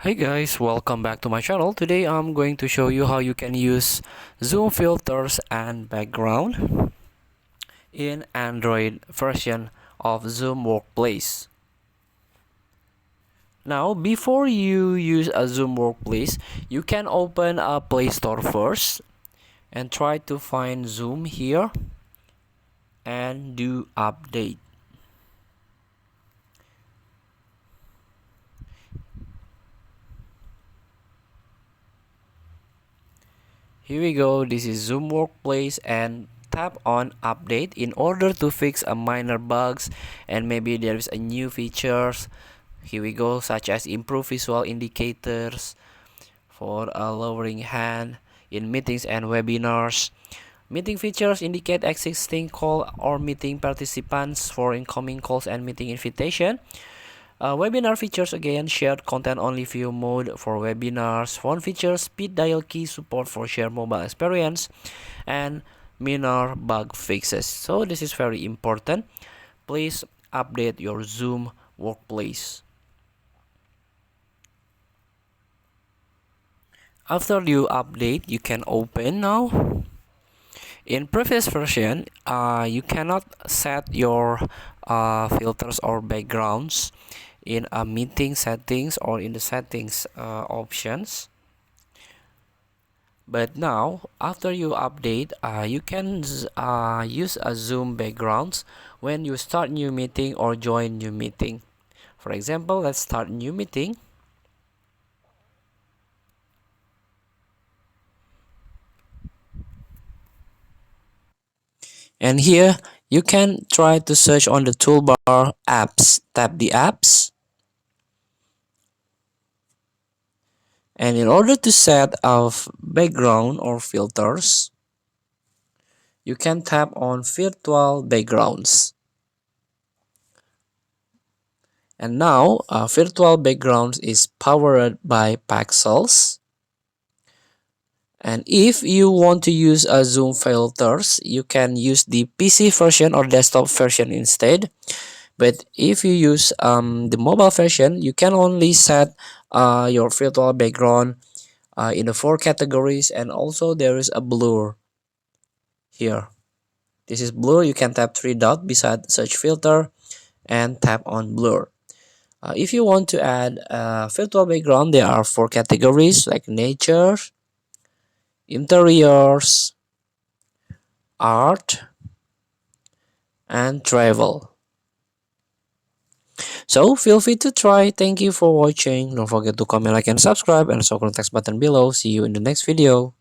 Hi guys, welcome back to my channel. Today I'm going to show you how you can use zoom filters and background in Android version of Zoom Workplace. Now, before you use a Zoom Workplace, you can open a Play Store first and try to find Zoom here and do update. Here we go, this is Zoom Workplace, and tap on update in order to fix a minor bugs, and maybe there is a new features. Here we go, such as improve visual indicators for a lowering hand in meetings and webinars. Meeting features indicate existing call or meeting participants for incoming calls and meeting invitation. Webinar features again shared content only view mode for webinars. Phone features speed dial key support for shared mobile experience and minor bug fixes. So this is very important. Please update your Zoom Workplace. After you update, you can open now. In previous version, you cannot set your filters or backgrounds in a meeting settings or in the settings options. But now, after you update, you can use a Zoom backgrounds when you start new meeting or join new meeting. For example, let's start new meeting. And here you can try to search on the toolbar apps. Tap the apps. And in order to set of background or filters, you can tap on virtual backgrounds. And now virtual backgrounds is powered by pixels. And if you want to use a zoom filters, you can use the PC version or desktop version instead. But if you use the mobile version, you can only set your virtual background in the 4 categories, and also there is a blur here. This is blur. You can tap 3 dot beside search filter and tap on blur. If you want to add a virtual background, there are 4 categories like nature, interiors, art, and travel. So feel free to try. Thank you for watching. Don't forget to comment, like, and subscribe, and also contact button below. See you in the next video.